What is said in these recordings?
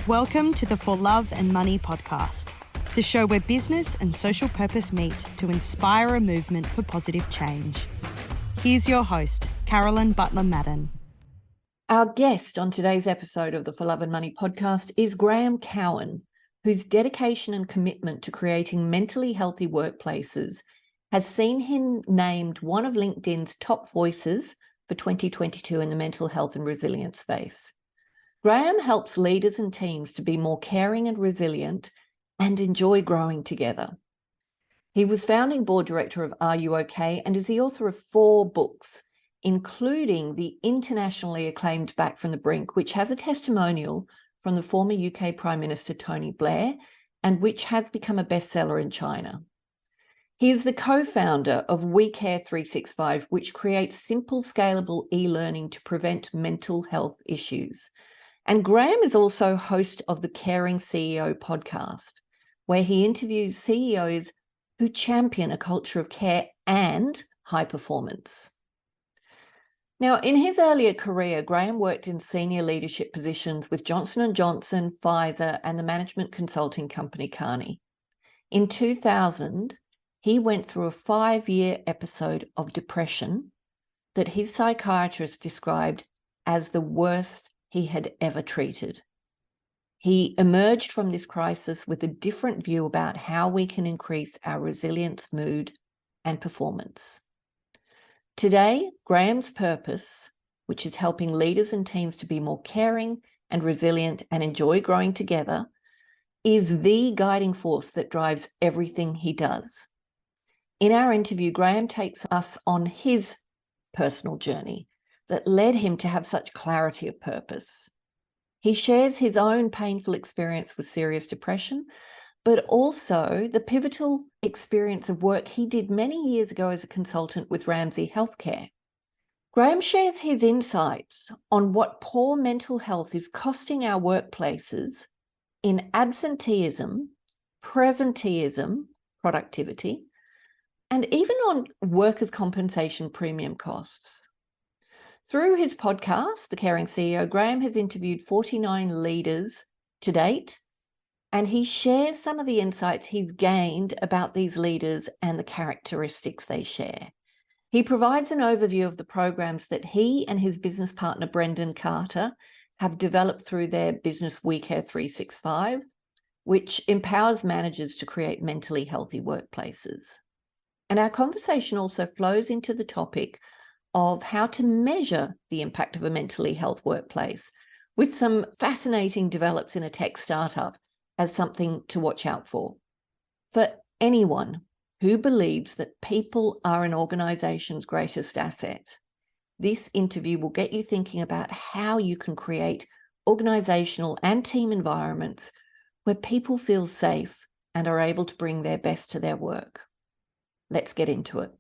Welcome to the For Love and Money podcast, the show where business and social purpose meet to inspire a movement for positive change. Here's your host, Carolyn Butler-Madden. Our guest on today's episode of the For Love and Money podcast is Graeme Cowan, whose dedication and commitment to creating mentally healthy workplaces has seen him named one of LinkedIn's top voices for 2022 in the mental health and resilience space. Graeme helps leaders and teams to be more caring and resilient and enjoy growing together. He was founding board director of Are You OK? And is the author of 4 books, including the internationally acclaimed Back from the Brink, which has a testimonial from the former UK Prime Minister Tony Blair and which has become a bestseller in China. He is the co-founder of WeCARE365, which creates simple, scalable e-learning to prevent mental health issues. And Graeme is also host of the Caring CEO podcast, where he interviews CEOs who champion a culture of care and high performance. Now, in his earlier career, Graeme worked in senior leadership positions with Johnson & Johnson, Pfizer, and the management consulting company Kearney. In 2000, he went through a 5-year episode of depression that his psychiatrist described as the worst he had ever treated. He emerged from this crisis with a different view about how we can increase our resilience, mood, and performance. Today, Graeme's purpose, which is helping leaders and teams to be more caring and resilient and enjoy growing together, is the guiding force that drives everything he does. In our interview, Graeme takes us on his personal journey that led him to have such clarity of purpose. He shares his own painful experience with serious depression, but also the pivotal experience of work he did many years ago as a consultant with Ramsey Healthcare. Graeme shares his insights on what poor mental health is costing our workplaces in absenteeism, presenteeism, productivity, and even on workers' compensation premium costs. Through his podcast, The Caring CEO, Graeme has interviewed 49 leaders to date, and he shares some of the insights he's gained about these leaders and the characteristics they share. He provides an overview of the programs that he and his business partner, Brendan Carter, have developed through their business WeCARE365, which empowers managers to create mentally healthy workplaces. And our conversation also flows into the topic of how to measure the impact of a mentally health workplace, with some fascinating develops in a tech startup as something to watch out for. For anyone who believes that people are an organization's greatest asset, this interview will get you thinking about how you can create organizational and team environments where people feel safe and are able to bring their best to their work. Let's get into it.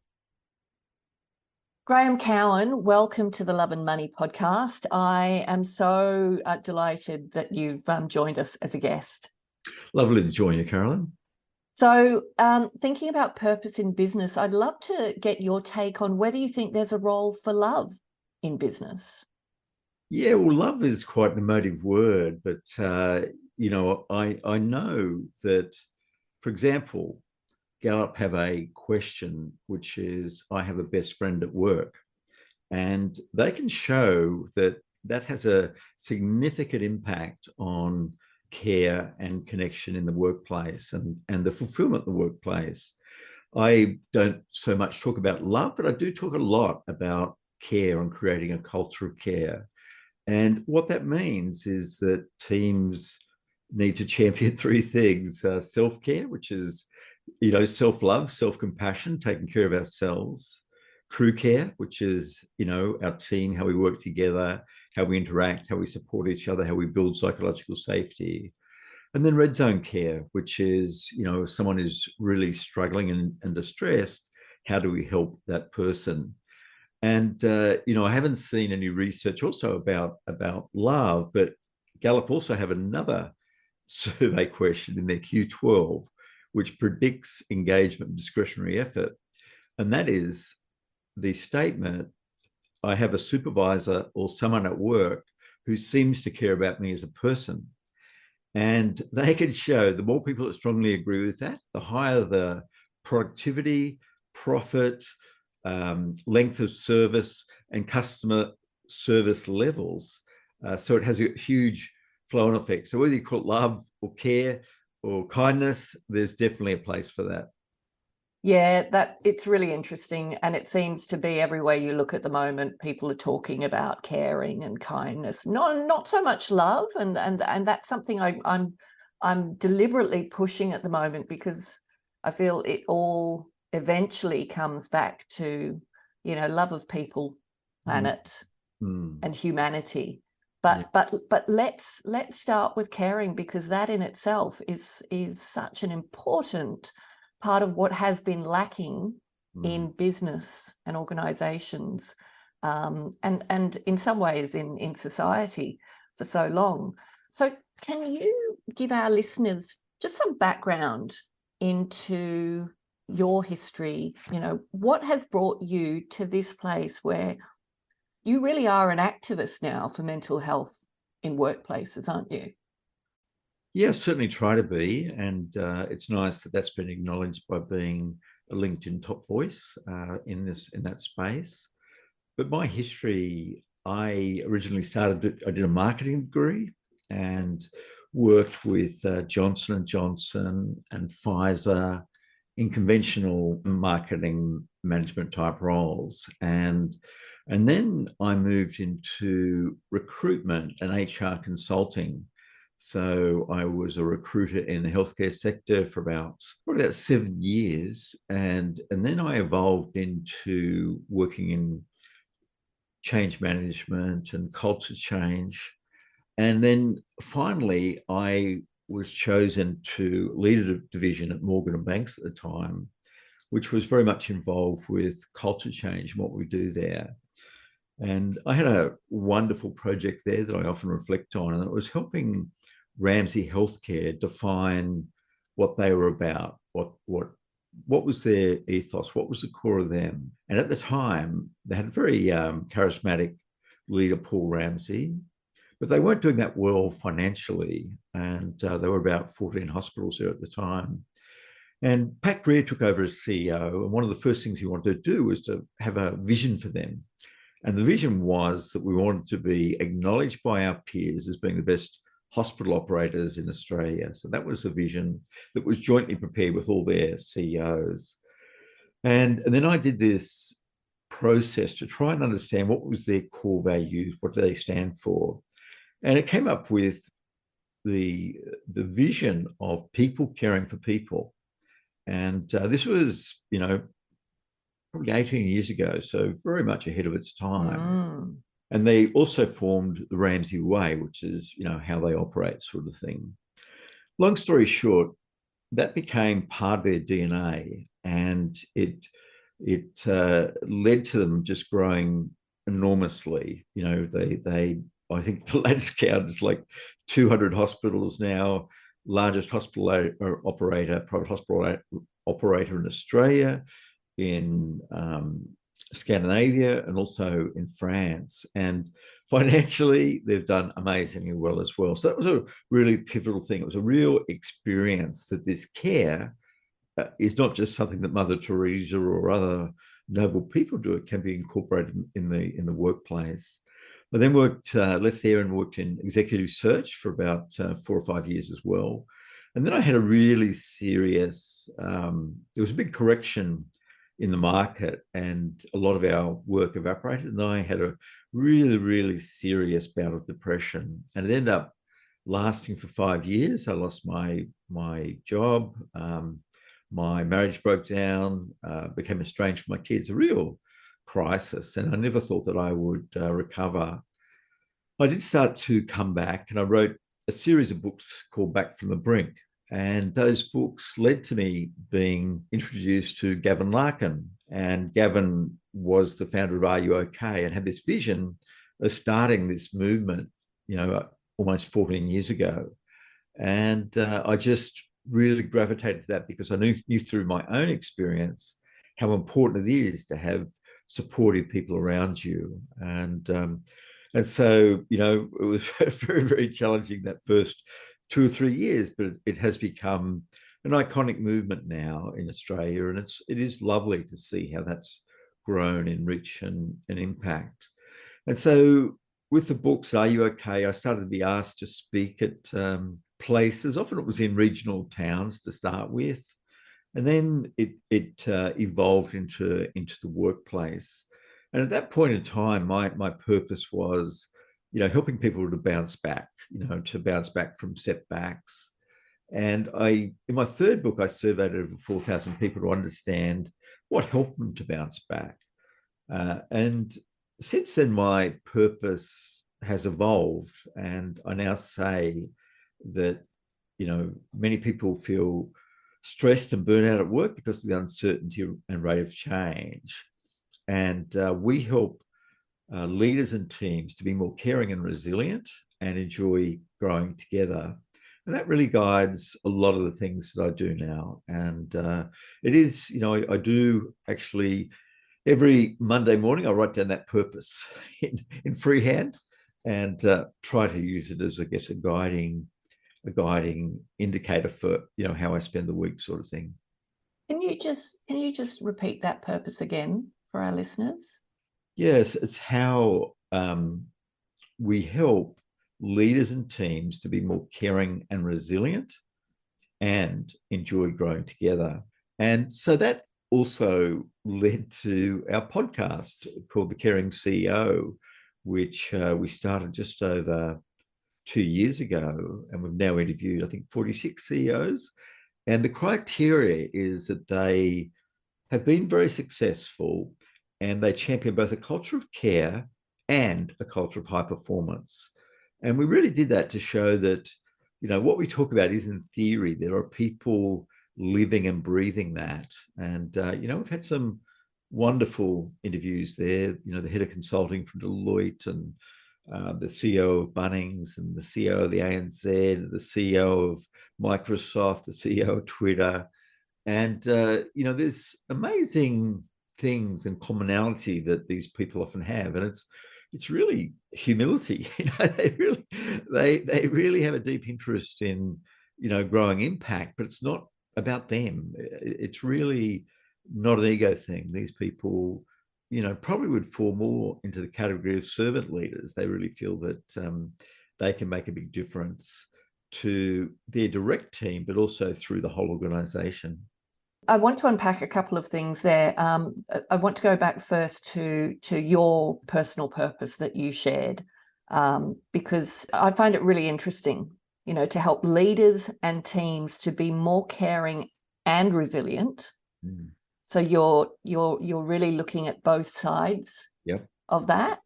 Graeme Cowan, welcome to the Love and Money podcast. I am so delighted that you've joined us as a guest. Lovely to join you, Carolyn. So thinking about purpose in business, I'd love to get your take on whether you think there's a role for love in business. Yeah, well, love is quite an emotive word, but, I know that, for example, Gallup have a question, which is, I have a best friend at work. And they can show that that has a significant impact on care and connection in the workplace and the fulfillment of the workplace. I don't so much talk about love, but I do talk a lot about care and creating a culture of care. And what that means is that teams need to champion 3 things: self-care, which is self-love, self-compassion, taking care of ourselves; crew care, which is, our team, how we work together, how we interact, how we support each other, how we build psychological safety; and then red zone care, which is, if someone is really struggling and distressed, how do we help that person? And, I haven't seen any research also about love, but Gallup also have another survey question in their Q12, which predicts engagement and discretionary effort. And that is the statement, I have a supervisor or someone at work who seems to care about me as a person. And they can show the more people that strongly agree with that, the higher the productivity, profit, length of service, and customer service levels. So it has a huge flow-on effect. So whether you call it love or care or kindness, there's definitely a place for that. Yeah, that it's really interesting, and it seems to be everywhere you look at the moment. People are talking about caring and kindness, not so much love, and that's something I'm deliberately pushing at the moment, because I feel it all eventually comes back to, you know, love of people, planet, and humanity. But let's start with caring, because that in itself is such an important part of what has been lacking in business and organizations, and in some ways in society for so long. So can you give our listeners just some background into your history? You know, what has brought you to this place where you really are an activist now for mental health in workplaces, aren't you? Yeah, certainly try to be. And it's nice that that's been acknowledged by being a LinkedIn top voice in that space. But my history, I originally I did a marketing degree and worked with Johnson & Johnson and Pfizer in conventional marketing management type roles. And then I moved into recruitment and HR consulting. So I was a recruiter in the healthcare sector for probably about 7 years. And then I evolved into working in change management and culture change. And then finally, I was chosen to lead a division at Morgan & Banks at the time, which was very much involved with culture change and what we do there. And I had a wonderful project there that I often reflect on, and it was helping Ramsey Healthcare define what they were about, what was their ethos, what was the core of them. And at the time, they had a very charismatic leader, Paul Ramsey, but they weren't doing that well financially. And there were about 14 hospitals there at the time. And Pat Greer took over as CEO, and one of the first things he wanted to do was to have a vision for them. And the vision was that we wanted to be acknowledged by our peers as being the best hospital operators in Australia. So that was a vision that was jointly prepared with all their CEOs. And then I did this process to try and understand what was their core values, what do they stand for. And it came up with the vision of people caring for people. And this was, probably 18 years ago, so very much ahead of its time. And they also formed the Ramsey Way, which is, how they operate, sort of thing. Long story short, that became part of their DNA, and it led to them just growing enormously. They I think the latest count is like 200 hospitals now, largest private hospital operator in Australia, in Scandinavia, and also in France. And financially, they've done amazingly well as well. So that was a really pivotal thing. It was a real experience that this care is not just something that Mother Teresa or other noble people do. It can be incorporated in the workplace. I then left there and worked in executive search for about 4 or 5 years as well. And then I had a really serious, there was a big correction in the market, and a lot of our work evaporated. And I had a really, really serious bout of depression, and it ended up lasting for 5 years. I lost my job. My marriage broke down, became estranged from my kids, a real crisis. And I never thought that I would recover. I did start to come back, and I wrote a series of books called Back from the Brink. And those books led to me being introduced to Gavin Larkin. And Gavin was the founder of Are You OK? And had this vision of starting this movement, almost 14 years ago. And I just really gravitated to that because I knew through my own experience how important it is to have supportive people around you. And so, it was very, very challenging that first 2 or 3 years, but it has become an iconic movement now in Australia, and it is lovely to see how that's grown in reach and impact. And so with the books, Are You Okay? I started to be asked to speak at places. Often it was in regional towns to start with, and then it evolved into the workplace. And at that point in time, my purpose was, helping people to bounce back, to bounce back from setbacks. And in my third book, I surveyed over 4,000 people to understand what helped them to bounce back. And since then, my purpose has evolved, and I now say that, many people feel stressed and burnt out at work because of the uncertainty and rate of change. And we help leaders and teams to be more caring and resilient and enjoy growing together. And that really guides a lot of the things that I do now. And it is, I do actually, every Monday morning, I write down that purpose in freehand and try to use it as, I guess, a guiding indicator for, how I spend the week, sort of thing. Can you just repeat that purpose again for our listeners? Yes, it's how we help leaders and teams to be more caring and resilient and enjoy growing together. And so that also led to our podcast called The Caring CEO, which we started just over 2 years ago. And we've now interviewed, I think, 46 CEOs. And the criteria is that they have been very successful and they champion both a culture of care and a culture of high performance. And we really did that to show that, what we talk about is in theory. There are people living and breathing that. And, we've had some wonderful interviews there, the head of consulting from Deloitte and the CEO of Bunnings and the CEO of the ANZ, the CEO of Microsoft, the CEO of Twitter. And, there's amazing things and commonality that these people often have. And it's really humility. They really have a deep interest in, growing impact, but it's not about them. It's really not an ego thing. These people, probably would fall more into the category of servant leaders. They really feel that they can make a big difference to their direct team, but also through the whole organization. I want to unpack a couple of things there. I want to go back first to your personal purpose that you shared, because I find it really interesting, to help leaders and teams to be more caring and resilient. Mm. So you're really looking at both sides of that,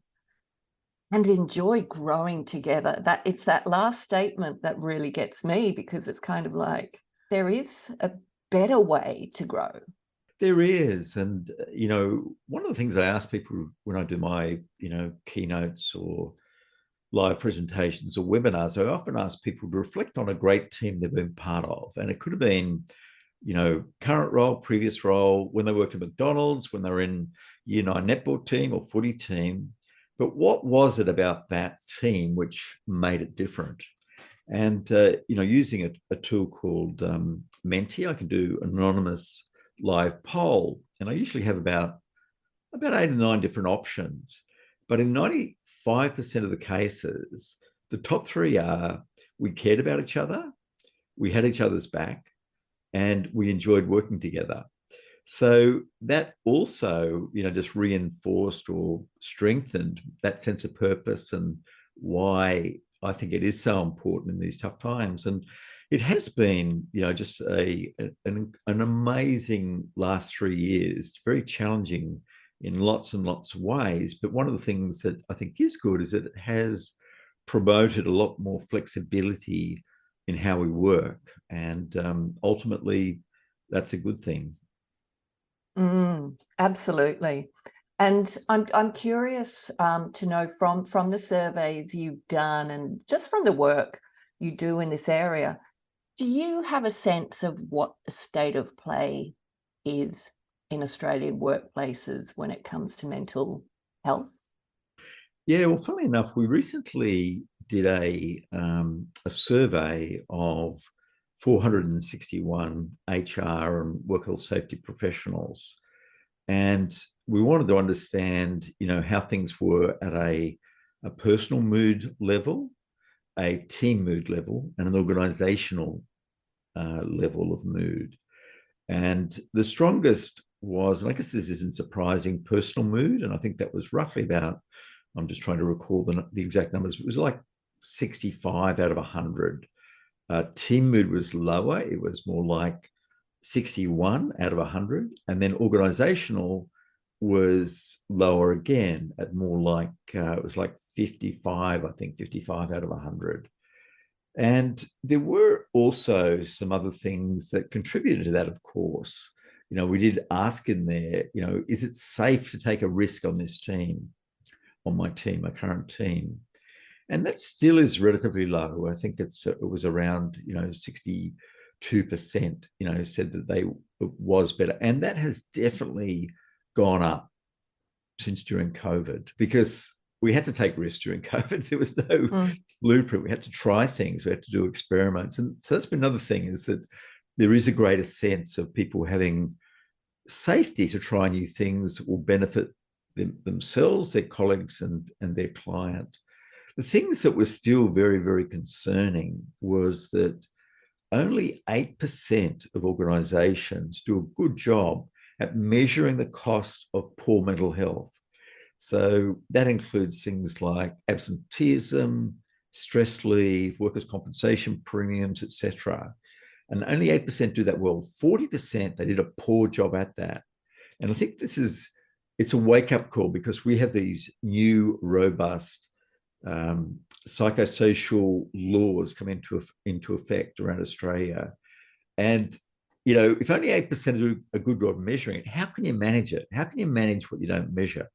and enjoy growing together. That it's that last statement that really gets me, because it's kind of like there is a better way to grow. There is. And, one of the things I ask people when I do my, keynotes or live presentations or webinars, I often ask people to reflect on a great team they've been part of. And it could have been, current role, previous role, when they worked at McDonald's, when they were in year 9 netball team or footy team. But what was it about that team which made it different? And, using a tool called Menti, I can do an anonymous live poll. And I usually have about 8 or 9 different options. But in 95% of the cases, the top 3 are: we cared about each other, we had each other's back, and we enjoyed working together. So that also, just reinforced or strengthened that sense of purpose and why I think it is so important in these tough times. And it has been, just an amazing last 3 years. It's very challenging in lots and lots of ways. But one of the things that I think is good is that it has promoted a lot more flexibility in how we work. And ultimately, that's a good thing. Absolutely. And I'm curious to know from the surveys you've done and just from the work you do in this area, do you have a sense of what the state of play is in Australian workplaces when it comes to mental health? Yeah, well, funnily enough, we recently did a survey of 461 HR and work health safety professionals. And we wanted to understand, how things were at a personal mood level, a team mood level, and an organizational level of mood. And the strongest was, and I guess this isn't surprising, personal mood. And I think that was roughly about, I'm just trying to recall the exact numbers. It was like 65 out of 100. Team mood was lower. It was more like 61 out of 100. And then organizational was lower again at more like, it was like 55, I think 55 out of 100. And there were also some other things that contributed to that, of course. We did ask in there, is it safe to take a risk on this team, on my team, my current team? And that still is relatively low. I think it was around, 62%, said that it was better. And that has definitely gone up since during COVID, because we had to take risks during COVID. There was no blueprint. We had to try things. We had to do experiments. And so that's been another thing, is that there is a greater sense of people having safety to try new things that will benefit themselves, their colleagues, and their client. The things that were still very, very concerning was that only 8% of organizations do a good job at measuring the cost of poor mental health. So that includes things like absenteeism, stress leave, workers' compensation premiums, etc. And only 8% do that well. 40%, they did a poor job at that. And I think it's a wake-up call, because we have these new, robust psychosocial laws come into effect around Australia. And, if only 8% do a good job measuring it, how can you manage it? How can you manage what you don't measure?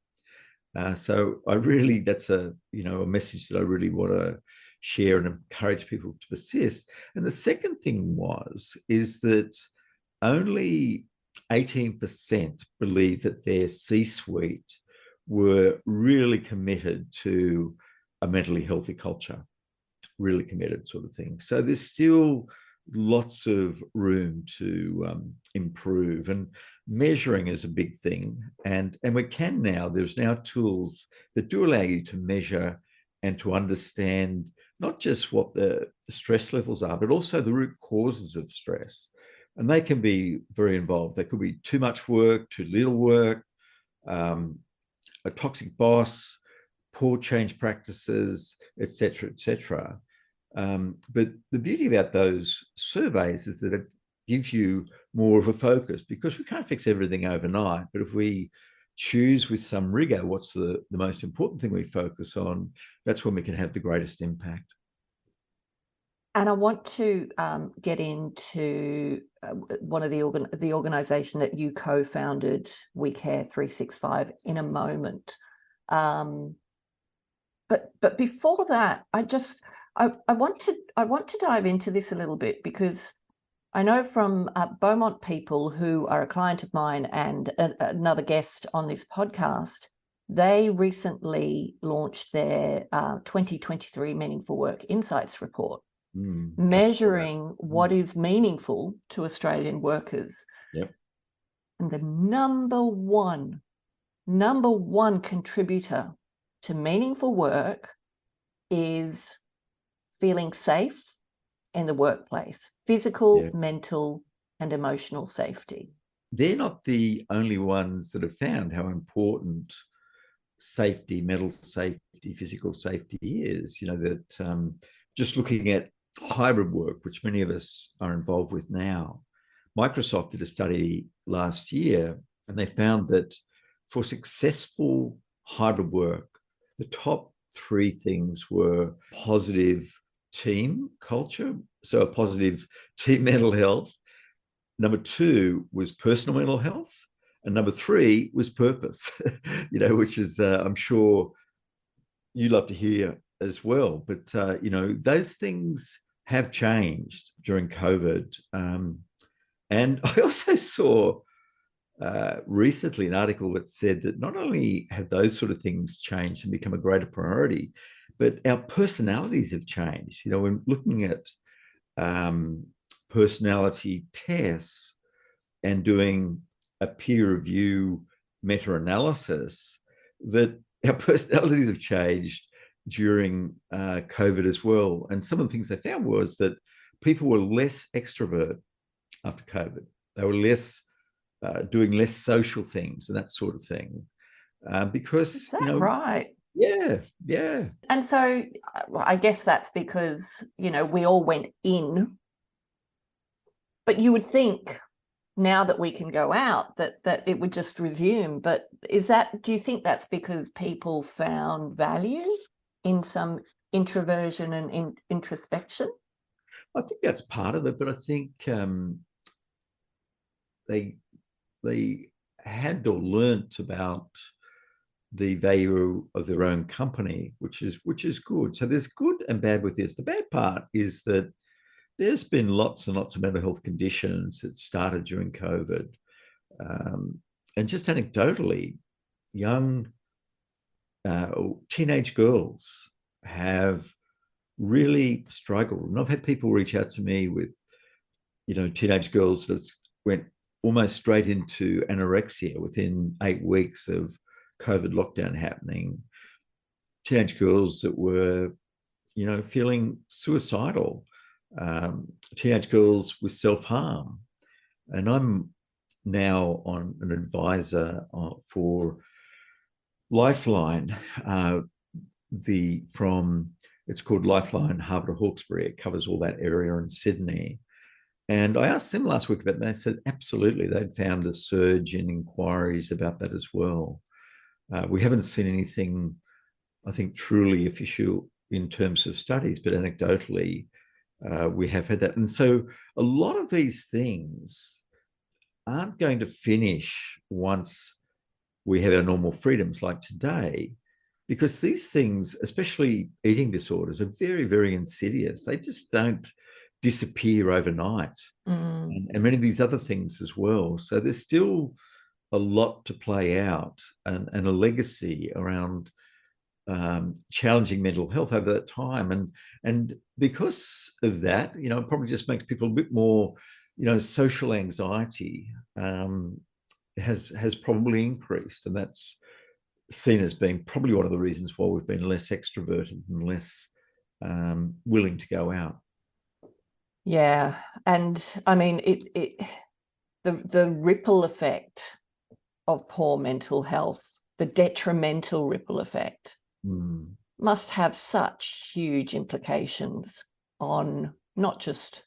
So that's a message that I really want to share and encourage people to persist. And the second thing is that only 18% believe that their C-suite were really committed to a mentally healthy culture, really committed sort of thing. So there's still lots of room to improve, and measuring is a big thing. And there's now tools that do allow you to measure and to understand not just what the stress levels are, but also the root causes of stress. And they can be very involved. They could be too much work, too little work, a toxic boss, poor change practices, etc., etc. But the beauty about those surveys is that it gives you more of a focus, because we can't fix everything overnight. But if we choose with some rigor what's the most important thing we focus on, that's when we can have the greatest impact. And I want to get into one of the organisation that you co-founded, WeCARE365, in a moment. But before that, I want to dive into this a little bit, because I know from Beaumont people, who are a client of mine and another guest on this podcast, they recently launched their 2023 Meaningful Work Insights report, measuring what is meaningful to Australian workers. Yep. And the number one contributor to meaningful work is feeling safe in the workplace, physical, mental, and emotional safety. They're not the only ones that have found how important safety, mental safety, physical safety is. That just looking at hybrid work, which many of us are involved with now, Microsoft did a study last year, and they found that for successful hybrid work, the top three things were positive team culture, so a positive team mental health. Number two was personal mental health. And number three was purpose, which is, I'm sure you love to hear as well. But, those things have changed during COVID. And I also saw recently an article that said that not only have those sort of things changed and become a greater priority, but our personalities have changed. When looking at personality tests and doing a peer review meta-analysis, that our personalities have changed during COVID as well. And some of the things they found was that people were less extrovert after COVID. They were less doing less social things and that sort of thing. Because, Is that right? Yeah. And so I guess that's because, we all went in, but you would think now that we can go out that it would just resume. But do you think that's because people found value in some introversion and introspection? I think that's part of it, but I think they had or learnt about the value of their own company, which is good. So there's good and bad with this. The bad part is that there's been lots and lots of mental health conditions that started during COVID. And just anecdotally, young teenage girls have really struggled. And I've had people reach out to me with, teenage girls that went almost straight into anorexia within 8 weeks of COVID lockdown happening. Teenage girls that were, feeling suicidal. Teenage girls with self-harm. And I'm now on an advisor for Lifeline, it's called Lifeline Harbour Hawkesbury. It covers all that area in Sydney. And I asked them last week about that. They said absolutely, they'd found a surge in inquiries about that as well. We haven't seen anything, I think, truly official in terms of studies, but anecdotally, we have had that. And so a lot of these things aren't going to finish once we have our normal freedoms like today, because these things, especially eating disorders, are very, very insidious. They just don't disappear overnight. And many of these other things as well. So there's still a lot to play out and a legacy around challenging mental health over that time. And because of that, it probably just makes people a bit more, social anxiety has probably increased. And that's seen as being probably one of the reasons why we've been less extroverted and less willing to go out. Yeah. And I mean, the ripple effect of poor mental health, the detrimental ripple effect, must have such huge implications on not just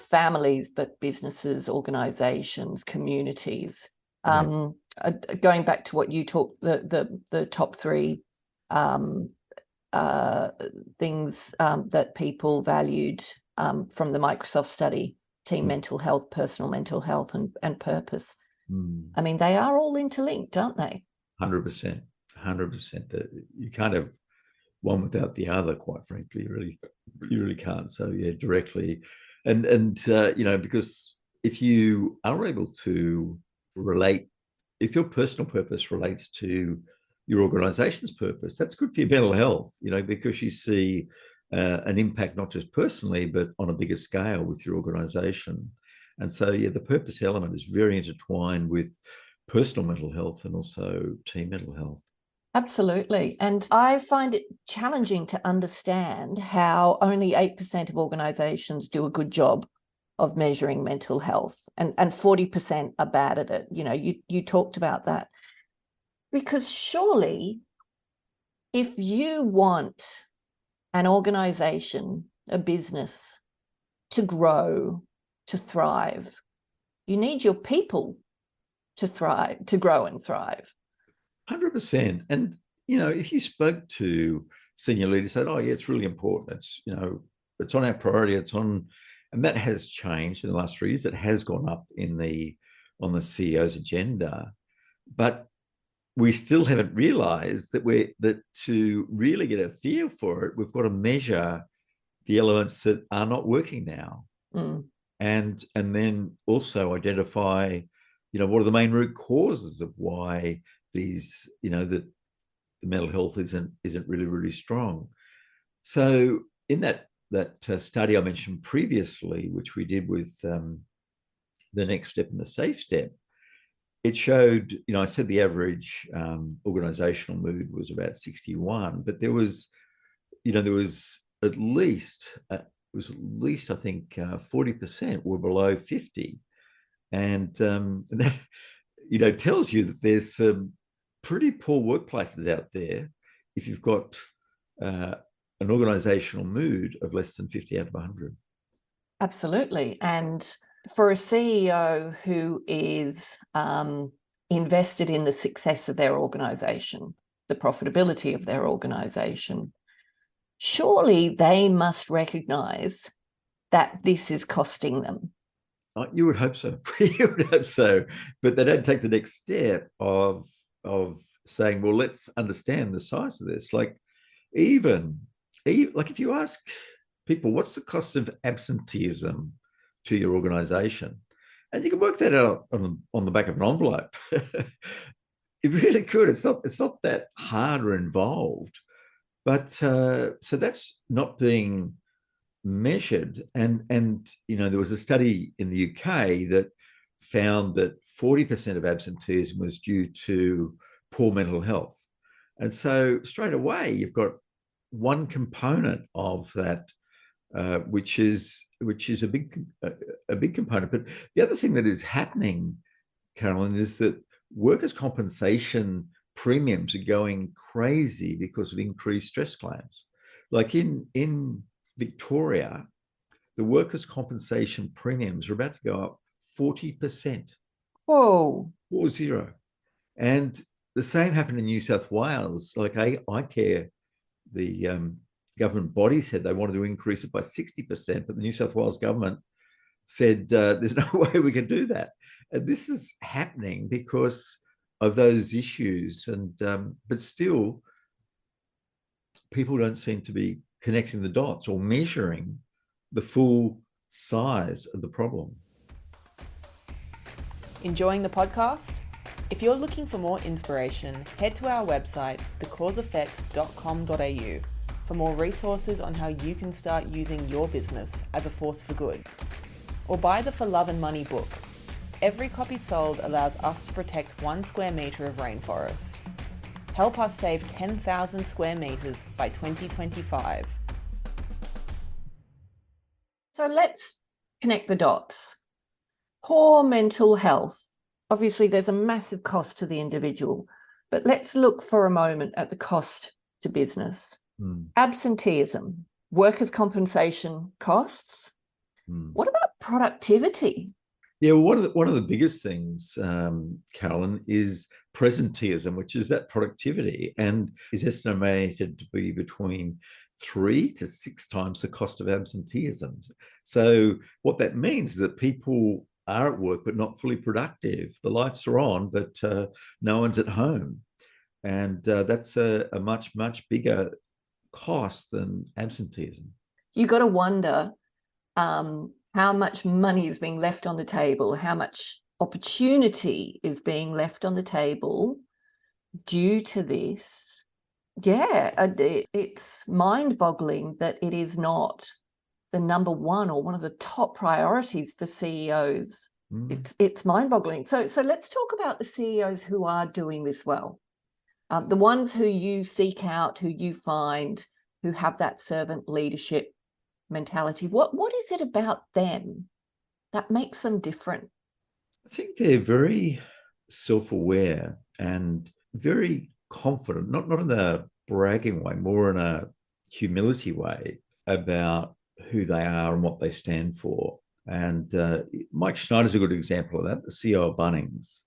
families, but businesses, organizations, communities. Going back to what you talked, the top three things that people valued from the Microsoft study: team mental health, personal mental health, and purpose. I mean, they are all interlinked, aren't they? 100%. That you can't have one without the other, quite frankly. You really can't. So yeah, directly. And because if you are able to relate, if your personal purpose relates to your organization's purpose, that's good for your mental health, because you see an impact, not just personally, but on a bigger scale with your organization. And so, yeah, the purpose element is very intertwined with personal mental health and also team mental health. Absolutely. And I find it challenging to understand how only 8% of organizations do a good job of measuring mental health, and 40% are bad at it. You talked about that. Because surely if you want an organization, a business, to grow, to thrive, you need your people to thrive, to grow and thrive. 100%. And, if you spoke to senior leaders, said, oh, yeah, it's really important. It's, it's on our priority. And that has changed in the last 3 years. It has gone up on the CEO's agenda. But we still haven't realized that to really get a feel for it, we've got to measure the elements that are not working now. And then also identify, what are the main root causes of why these, that the mental health isn't really strong. So in that study I mentioned previously, which we did with the next step and the safe step, it showed, I said the average organizational mood was about 61, but there was at least I think 40% were below 50, and that tells you that there's some pretty poor workplaces out there if you've got an organizational mood of less than 50 out of 100. Absolutely. And for a CEO who is invested in the success of their organization, the profitability of their organization, surely they must recognize that this is costing them. You would hope so. You would hope so. But they don't take the next step of saying, well, let's understand the size of this. Like even like if you ask people, what's the cost of absenteeism to your organization? And you can work that out on the back of an envelope. It really could. It's not that hard or involved. But so that's not being measured. And there was a study in the UK that found that 40% of absenteeism was due to poor mental health. And so straight away, you've got one component of that, which is a big component. But the other thing that is happening, Carolyn, is that workers' compensation premiums are going crazy because of increased stress claims. Like in Victoria, the workers' compensation premiums are about to go up 40%. Whoa. 40. And the same happened in New South Wales. Like iCare, the government body said they wanted to increase it by 60%, but the New South Wales government said there's no way we can do that. And this is happening because of those issues. And but still, people don't seem to be connecting the dots or measuring the full size of the problem. Enjoying the podcast? If you're looking for more inspiration, head to our website, thecauseeffect.com.au, for more resources on how you can start using your business as a force for good. Or buy the For Love and Money book. Every copy sold allows us to protect 1 square metre of rainforest. Help us save 10,000 square metres by 2025. So let's connect the dots. Poor mental health. Obviously, there's a massive cost to the individual, but let's look for a moment at the cost to business. Absenteeism, workers' compensation costs. What about productivity? Yeah, well, one of the biggest things, Carolyn, is presenteeism, which is that productivity, and is estimated to be between 3 to 6 times the cost of absenteeism. So what that means is that people are at work but not fully productive. The lights are on, but no one's at home, and that's a much bigger cost than absenteeism. You got to wonder how much money is being left on the table, how much opportunity is being left on the table due to this. Yeah, it's mind-boggling that it is not the number one or one of the top priorities for CEOs. It's mind-boggling. So let's talk about the CEOs who are doing this well. The ones who you seek out, who you find, who have that servant leadership mentality. What is it about them that makes them different? I think they're very self-aware and very confident, not in a bragging way, more in a humility way about who they are and what they stand for. And Mike Schneider's a good example of that, the CEO of Bunnings.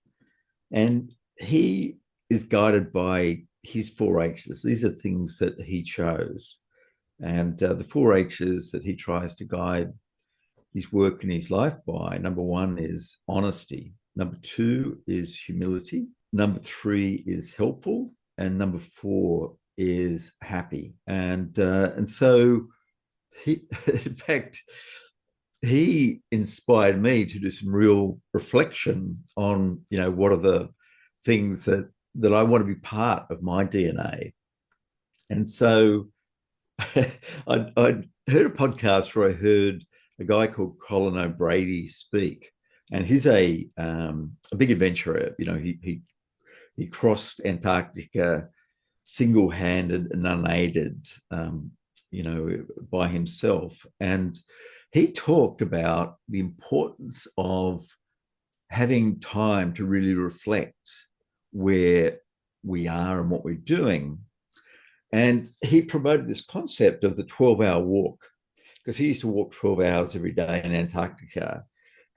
And he is guided by his 4 H's. These are things that he chose. And the 4 H's that he tries to guide his work and his life by, number 1 is honesty. Number 2 is humility. Number 3 is helpful. And number 4 is happy. And so he, in fact, he inspired me to do some real reflection on, what are the things that that I want to be part of my DNA. And so I'd heard a podcast where I heard a guy called Colin O'Brady speak, and he's a big adventurer. You know, he crossed Antarctica single-handed and unaided, you know, by himself. And he talked about the importance of having time to really reflect where we are and what we're doing. And he promoted this concept of the 12-hour walk, because he used to walk 12 hours every day in Antarctica.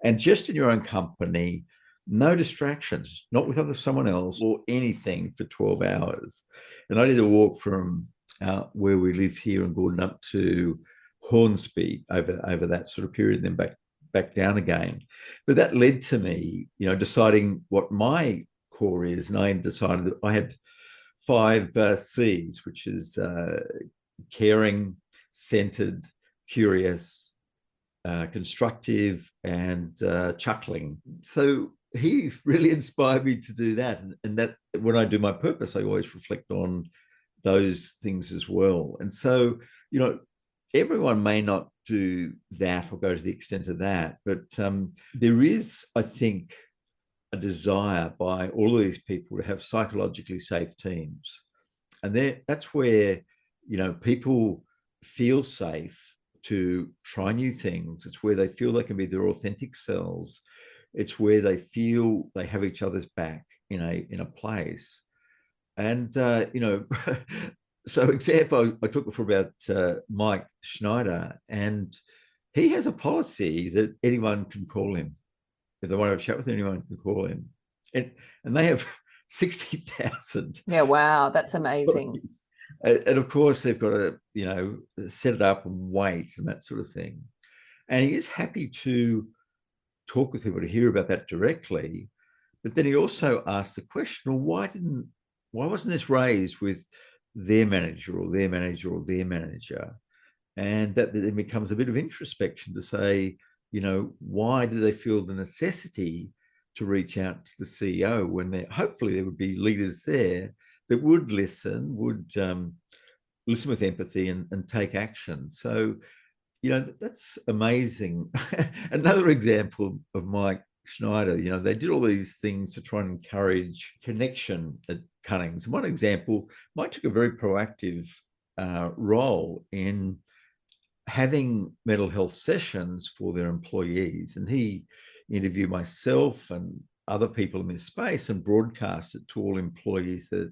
And just in your own company, no distractions, not with someone else or anything for 12 hours. And I did a walk from where we live here in Gordon up to Hornsby over that sort of period, and then back down again. But that led to me, you know, deciding what my core is. And I decided that I had 5 C's, which is caring, centered, curious, constructive, and chuckling. So he really inspired me to do that. And that, when I do my purpose, I always reflect on those things as well. And so, you know, everyone may not do that or go to the extent of that, but there is, I think, a desire by all of these people to have psychologically safe teams. And that's where, you know, people feel safe to try new things. It's where they feel they can be their authentic selves. It's where they feel they have each other's back in a place. And, you know, so example I took before about Mike Schneider, and he has a policy that anyone can call him. If they want to have a chat with anyone, can call him. And they have 60,000. Yeah, wow, that's amazing. And of course, they've got to, you know, set it up and wait and that sort of thing. And he is happy to talk with people, to hear about that directly. But then he also asked the question, well, why wasn't this raised with their manager or their manager or their manager? And that then becomes a bit of introspection to say, you know, why do they feel the necessity to reach out to the CEO when hopefully there would be leaders there that would listen with empathy and take action. So, you know, that's amazing. Another example of Mike Schneider, you know, they did all these things to try and encourage connection at Cunnings. One example, Mike took a very proactive role in having mental health sessions for their employees. And he interviewed myself and other people in this space and broadcast it to all employees that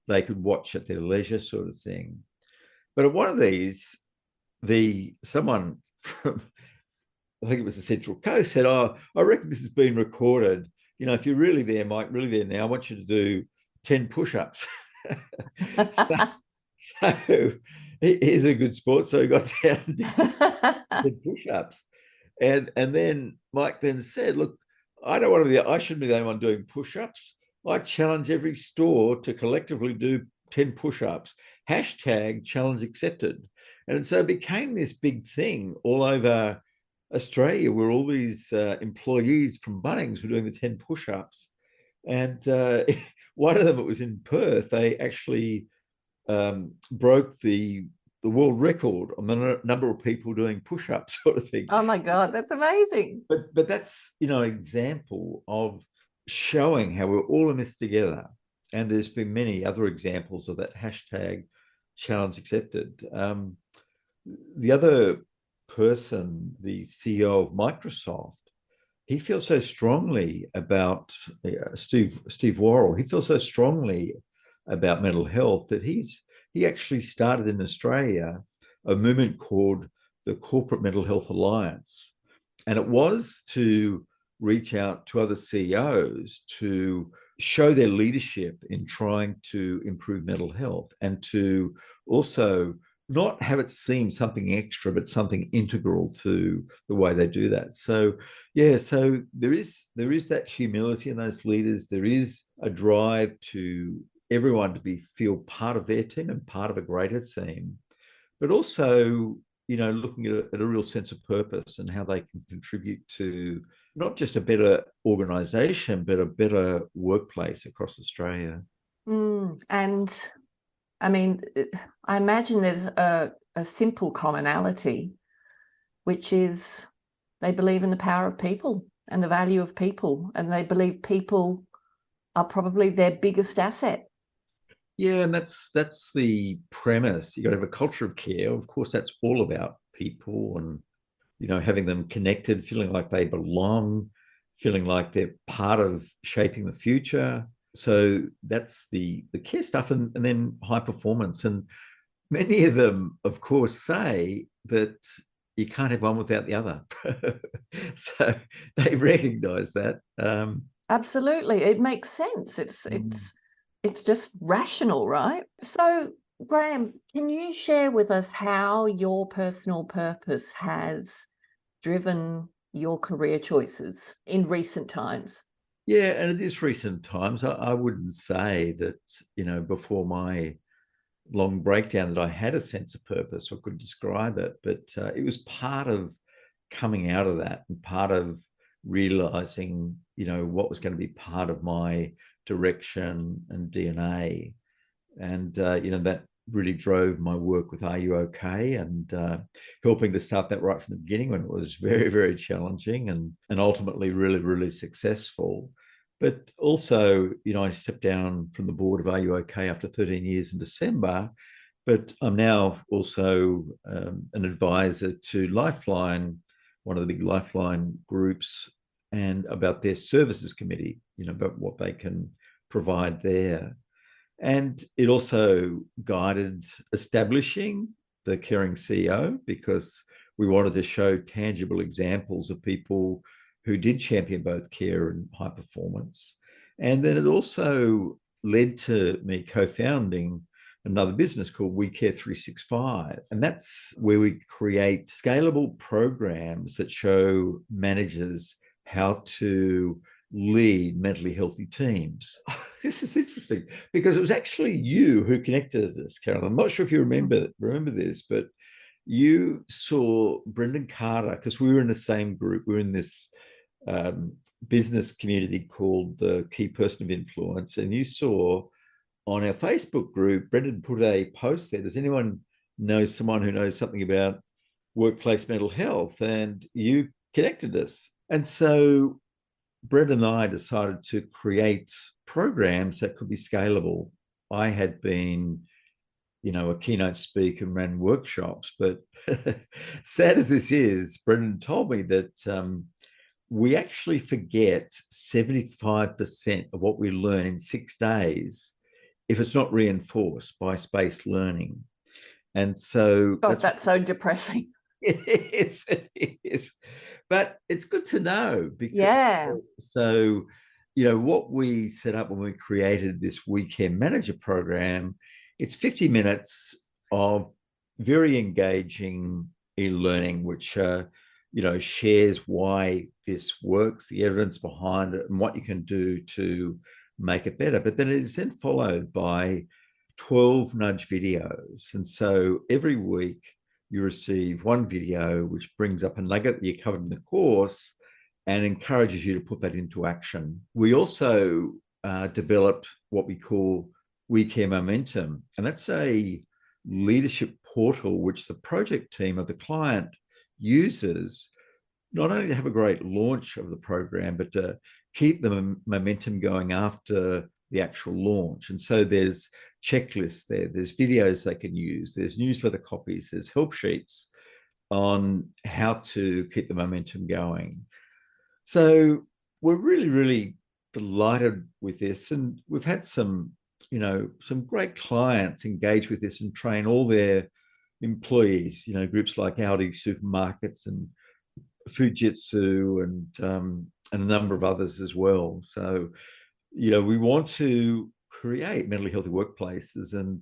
they could watch at their leisure, sort of thing. But at one of these, someone from, I think it was the Central Coast, said, "Oh, I reckon this has been recorded. You know, if you're really there, Mike, really there now, I want you to do 10 push-ups." So he's a good sport. So he got down and did push-ups. And then Mike then said, "Look, I shouldn't be the only one doing push-ups. I challenge every store to collectively do 10 push-ups. #challenge accepted." And so it became this big thing all over Australia, where all these employees from Bunnings were doing the 10 push-ups. And one of them, it was in Perth, they actually broke the world record on the number of people doing push-ups, sort of thing. Oh my God, that's amazing. But that's, you know, an example of showing how we're all in this together. And there's been many other examples of that #challenge accepted. The other person, the CEO of Microsoft, he feels so strongly about Steve Worrell. He feels so strongly about mental health that he actually started in Australia a movement called the Corporate Mental Health Alliance. And it was to reach out to other CEOs to show their leadership in trying to improve mental health, and to also not have it seem something extra, but something integral to the way they do that. So, yeah, so there is that humility in those leaders. There is a drive to everyone to feel part of their team and part of a greater team, but also, you know, looking at a real sense of purpose and how they can contribute to not just a better organisation, but a better workplace across Australia. And I mean, I imagine there's a simple commonality, which is they believe in the power of people and the value of people, and they believe people are probably their biggest asset. Yeah, and that's the premise. You got to have a culture of care. Of course, that's all about people and having them connected, feeling like they belong, feeling like they're part of shaping the future. So that's the care stuff, and then high performance. And many of them, of course, say that you can't have one without the other. So they recognize that. Absolutely, it makes sense. It's just rational, right? So, Graeme, can you share with us how your personal purpose has driven your career choices in recent times? Yeah, and it is recent times. I wouldn't say that, before my long breakdown that I had a sense of purpose or could describe it, but it was part of coming out of that and part of realizing, what was going to be part of my direction and DNA. And, that really drove my work with Are You OK? And helping to start that right from the beginning when it was very, very challenging and ultimately really, really successful. But also, I stepped down from the board of Are You OK? After 13 years in December. But I'm now also an advisor to Lifeline, one of the big Lifeline groups, and about their services committee, about what they can provide there. And it also guided establishing the Caring CEO, because we wanted to show tangible examples of people who did champion both care and high performance. And then it also led to me co-founding another business called WeCARE365. And that's where we create scalable programs that show managers how to lead mentally healthy teams. This is interesting because it was actually you who connected us, Carol. I'm not sure if you remember this, but you saw Brendan Carter, because we were in the same group. We were in this business community called the Key Person of Influence, and you saw on our Facebook group, Brendan put a post there. Does anyone know someone who knows something about workplace mental health? And you connected us. And so Brendan and I decided to create programs that could be scalable. I had been, a keynote speaker and ran workshops, but sad as this is, Brendan told me that we actually forget 75% of what we learn in 6 days if it's not reinforced by spaced learning. And so that's so depressing. It is. But it's good to know because what we set up when we created this WeCare Manager program, it's 50 minutes of very engaging e-learning, which shares why this works, the evidence behind it, and what you can do to make it better. But then it is then followed by 12 nudge videos. And so every week you receive one video which brings up a nugget that you covered in the course and encourages you to put that into action. We also developed what we call WeCare Momentum, and that's a leadership portal which the project team of the client uses not only to have a great launch of the program, but to keep the momentum going after the actual launch. And so there's checklists there's videos they can use, there's newsletter copies, there's help sheets on how to keep the momentum going. So we're really, really delighted with this. And we've had some great clients engage with this and train all their employees, groups like Audi Supermarkets and Fujitsu and a number of others as well. So, we want to create mentally healthy workplaces, and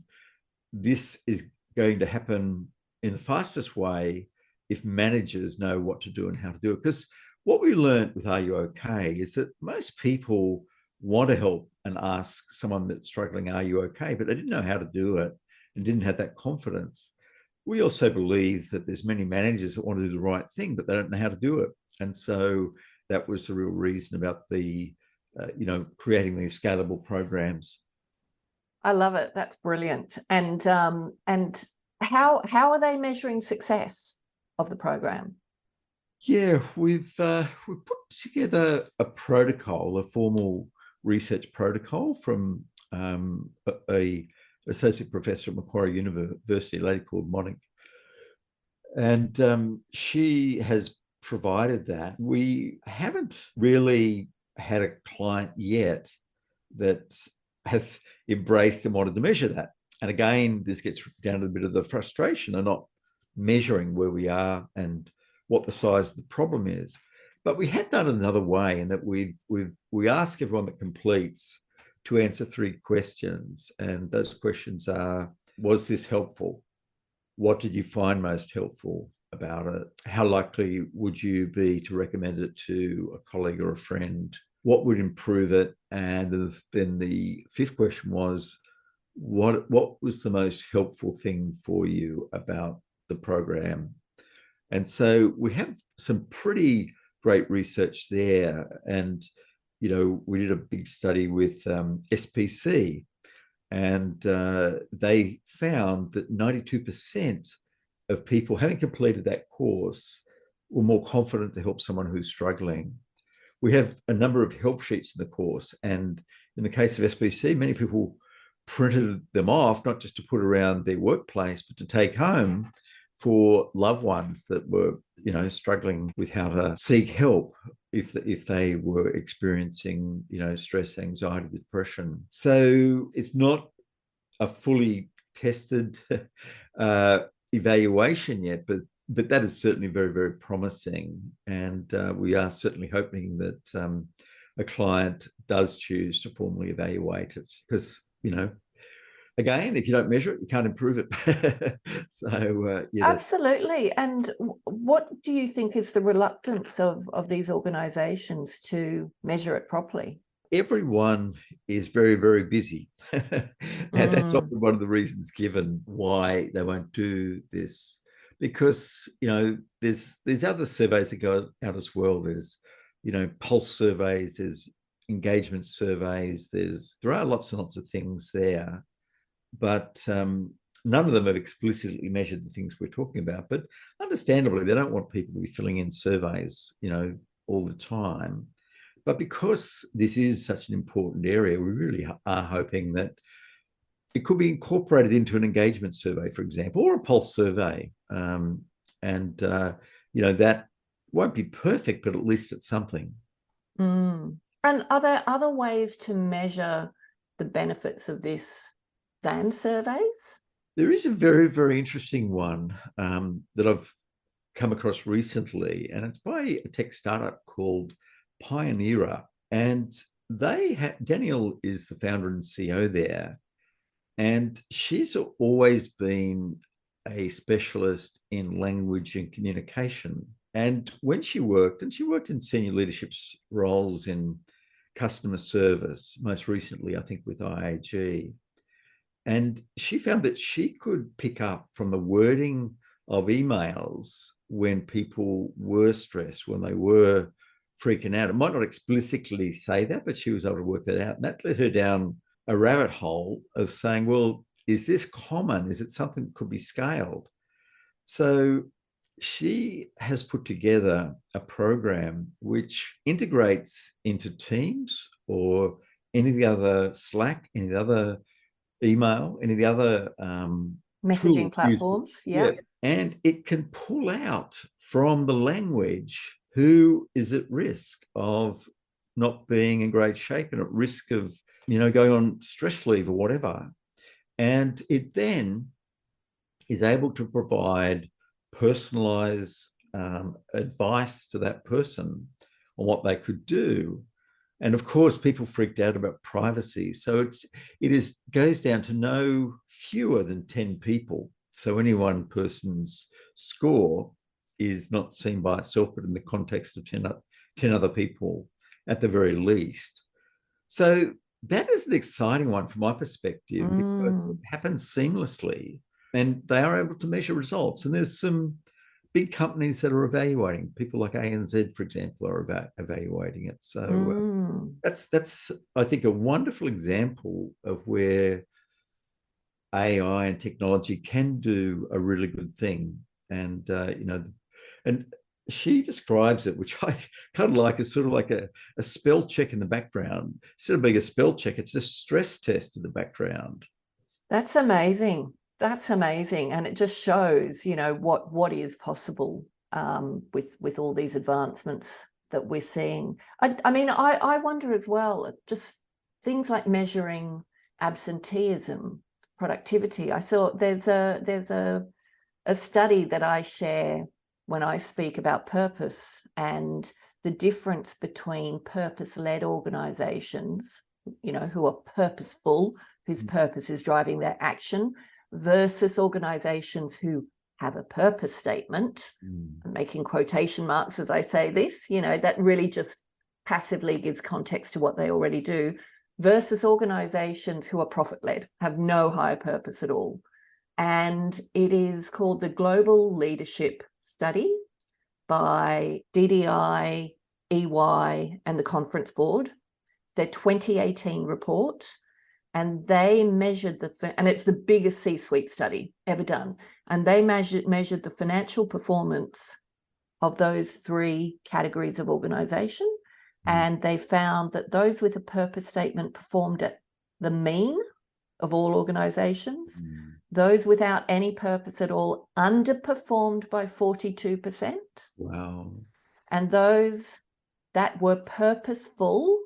this is going to happen in the fastest way if managers know what to do and how to do it. Because what we learned with Are You OK? Is that most people want to help and ask someone that's struggling, are you okay? But they didn't know how to do it and didn't have that confidence. We also believe that there's many managers that want to do the right thing, but they don't know how to do it. And so that was the real reason about the, creating these scalable programs. I love it. That's brilliant. And how are they measuring success of the program? Yeah, we've put together a protocol, a formal research protocol from a associate professor at Macquarie University, a lady called Monique, and she has provided that. We haven't really had a client yet that has embraced and wanted to measure that. And again, this gets down to a bit of the frustration of not measuring where we are and what the size of the problem is. But we have done it another way, in that we ask everyone that completes to answer 3 questions. And those questions are: was this helpful? What did you find most helpful about it? How likely would you be to recommend it to a colleague or a friend? What would improve it? And then the 5th question was, what was the most helpful thing for you about the program? And so we have some pretty great research there. And, we did a big study with SPC, and they found that 92% of people having completed that course were more confident to help someone who's struggling. We have a number of help sheets in the course, and in the case of SPC, many people printed them off, not just to put around their workplace, but to take home for loved ones that were, struggling with how to seek help if they were experiencing, stress, anxiety, depression. So it's not a fully tested evaluation yet, but that is certainly very, very promising. And we are certainly hoping that a client does choose to formally evaluate it, because, again, if you don't measure it, you can't improve it. So, yeah. Absolutely. And what do you think is the reluctance of these organisations to measure it properly? Everyone is very, very busy. And that's often one of the reasons given why they won't do this. Because, there's other surveys that go out as well. There's, pulse surveys, there's engagement surveys, there are lots and lots of things there. But none of them have explicitly measured the things we're talking about. But understandably, they don't want people to be filling in surveys, all the time. But because this is such an important area, we really are hoping that it could be incorporated into an engagement survey, for example, or a pulse survey. That won't be perfect, but at least it's something. And are there other ways to measure the benefits of this than surveys? There is a very, very interesting one that I've come across recently, and it's by a tech startup called Pioneera. And Danielle is the founder and CEO there. And she's always been a specialist in language and communication. And when she worked in senior leadership roles in customer service, most recently, I think, with IAG. And she found that she could pick up from the wording of emails when people were stressed, when they were freaking out. It might not explicitly say that, but she was able to work that out. And that led her down a rabbit hole of saying, well, is this common? Is it something that could be scaled? So she has put together a program which integrates into Teams or any of the other Slack, any of the other email, any of the other messaging platforms. Yeah. And it can pull out from the language who is at risk of not being in great shape and at risk of, going on stress leave or whatever. And it then is able to provide personalized advice to that person on what they could do. And of course, people freaked out about privacy. So it goes down to no fewer than 10 people. So any one person's score is not seen by itself, but in the context of 10 other people at the very least. So that is an exciting one from my perspective, because it happens seamlessly and they are able to measure results. And there's some big companies that are evaluating. People like ANZ, for example, are evaluating it. So that's I think, a wonderful example of where AI and technology can do a really good thing. And, and she describes it, which I kind of like, as sort of like a spell check in the background. Instead of being a spell check, it's a stress test in the background. That's amazing. That's amazing. And it just shows, what is possible with all these advancements that we're seeing. I wonder as well, just things like measuring absenteeism, productivity. I saw there's a study that I share when I speak about purpose and the difference between purpose-led organizations, who are purposeful, whose purpose is driving their action, versus organizations who have a purpose statement. I'm making quotation marks as I say this, that really just passively gives context to what they already do, versus organizations who are profit-led, have no higher purpose at all. And it is called the Global Leadership Study by DDI, EY, and the Conference Board. It's their 2018 report. And they measured and it's the biggest C-suite study ever done. And they measured the financial performance of those three categories of organization. And they found that those with a purpose statement performed at the mean of all organizations. Those without any purpose at all underperformed by 42%. Wow. And those that were purposeful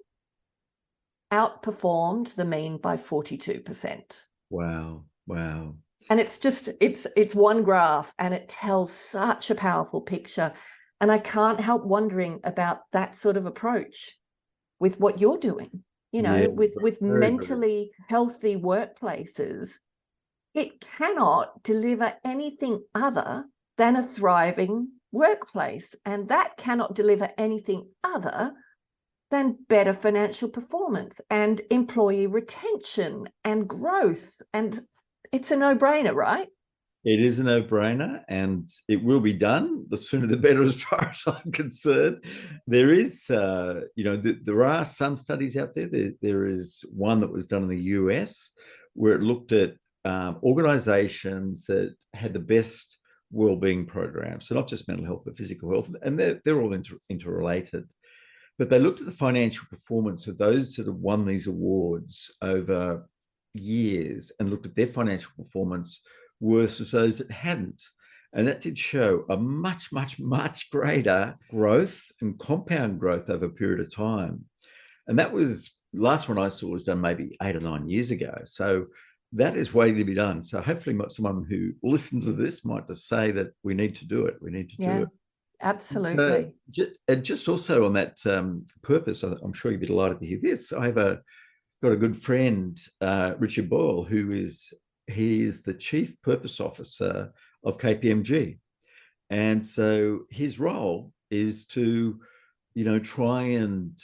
outperformed the mean by 42%. Wow. And it's one graph, and it tells such a powerful picture. And I can't help wondering about that sort of approach with what you're doing, with mentally healthy workplaces. It cannot deliver anything other than a thriving workplace. And that cannot deliver anything other than better financial performance and employee retention and growth. And it's a no-brainer, right? It is a no-brainer, and it will be done. The sooner the better, as far as I'm concerned. There is, there are some studies out there. There is one that was done in the US where it looked at organizations that had the best well-being programs. So not just mental health, but physical health. And they're all interrelated. But they looked at the financial performance of those that have won these awards over years and looked at their financial performance versus those that hadn't. And that did show a much, much, much greater growth and compound growth over a period of time. And that was, last one I saw was done maybe 8 or 9 years ago. So that is waiting to be done. So hopefully someone who listens to this might just say that we need to do it. We need to do it. Absolutely. Just also on that purpose, I'm sure you'd be delighted to hear this. Got a good friend, Richard Boyle, he is the Chief Purpose Officer of KPMG. And so his role is to, try and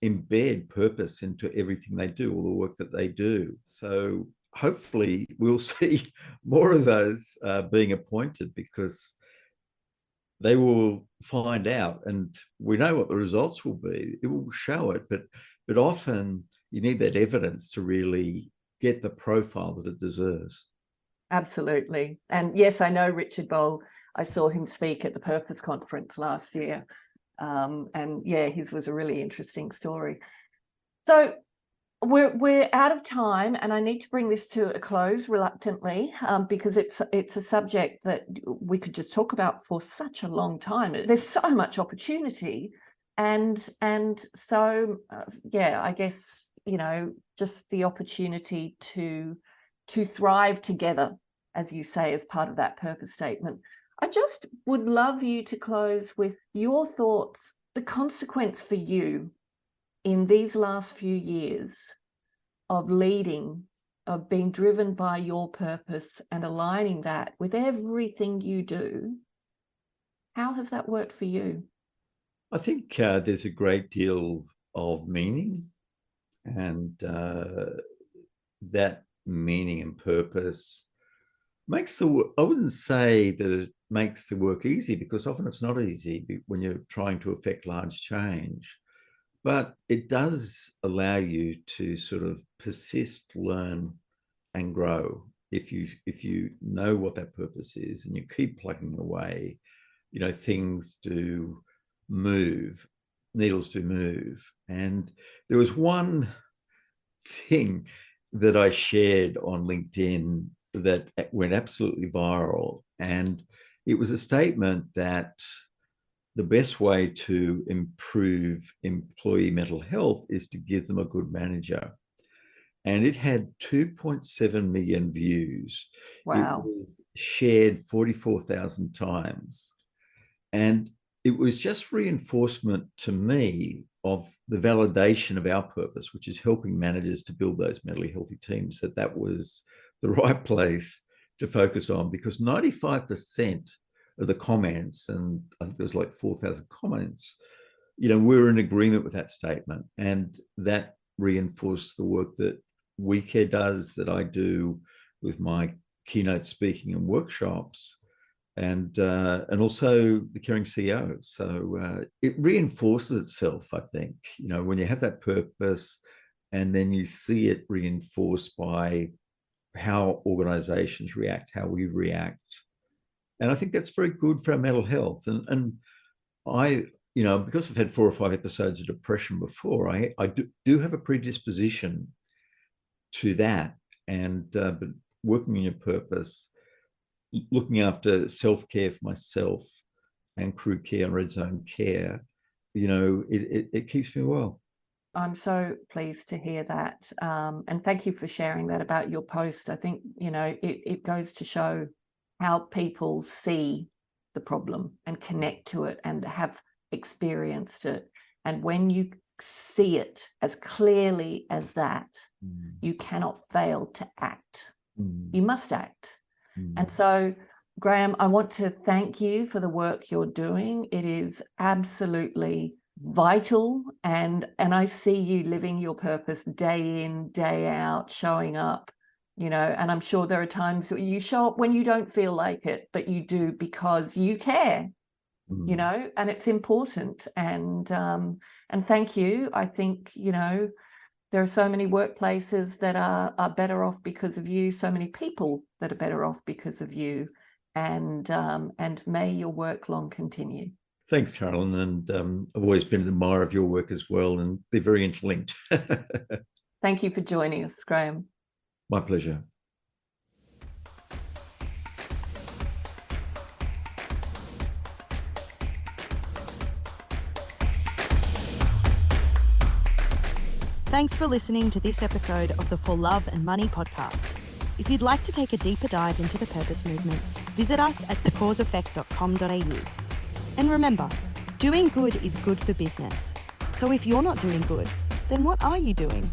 embed purpose into everything they do, all the work that they do. So hopefully we'll see more of those being appointed, because they will find out, and we know what the results will be. It will show it, but often you need that evidence to really get the profile that it deserves. Absolutely. And yes, I know Richard Bowl. I saw him speak at the Purpose Conference last year. And yeah, his was a really interesting story. So we're out of time, and I need to bring this to a close reluctantly, because it's a subject that we could just talk about for such a long time. There's so much opportunity, and so I guess just the opportunity to thrive together, as you say, as part of that purpose statement. I just would love you to close with your thoughts, the consequence for you in these last few years of leading, of being driven by your purpose and aligning that with everything you do. How has that worked for you? I think there's a great deal of meaning, and that meaning and purpose makes I wouldn't say that it makes the work easy, because often it's not easy when you're trying to affect large change. But it does allow you to sort of persist, learn, and grow. if you know what that purpose is and you keep plugging away, things do move, needles do move. And there was one thing that I shared on LinkedIn that went absolutely viral, and it was a statement that the best way to improve employee mental health is to give them a good manager. And it had 2.7 million views. Wow. It was shared 44,000 times. And it was just reinforcement to me of the validation of our purpose, which is helping managers to build those mentally healthy teams, that was the right place to focus on, because 95% of the comments, and I think there was like 4,000 comments, we're in agreement with that statement. And that reinforced the work that WeCARE does, that I do with my keynote speaking and workshops, and also the Caring CEO. So it reinforces itself, I think, when you have that purpose and then you see it reinforced by how organizations react, how we react. And I think that's very good for our mental health. And I, because I've had 4 or 5 episodes of depression before, I do have a predisposition to that. And but working on your purpose, looking after self-care for myself and crew care and red zone care, it keeps me well. I'm so pleased to hear that. And thank you for sharing that about your post. I think, it goes to show how people see the problem and connect to it and have experienced it. And when you see it as clearly as that, you cannot fail to act. You must act. And so, Graeme, I want to thank you for the work you're doing. It is absolutely vital, and I see you living your purpose day in, day out, showing up, and I'm sure there are times you show up when you don't feel like it, but you do because you care, and it's important. And thank you. I think, there are so many workplaces that are better off because of you, so many people that are better off because of you, and may your work long continue. Thanks, Carolyn. And I've always been an admirer of your work as well, and they're very interlinked. Thank you for joining us, Graeme. My pleasure. Thanks for listening to this episode of the For Love and Money podcast. If you'd like to take a deeper dive into the purpose movement, visit us at thecauseeffect.com.au. And remember, doing good is good for business. So if you're not doing good, then what are you doing?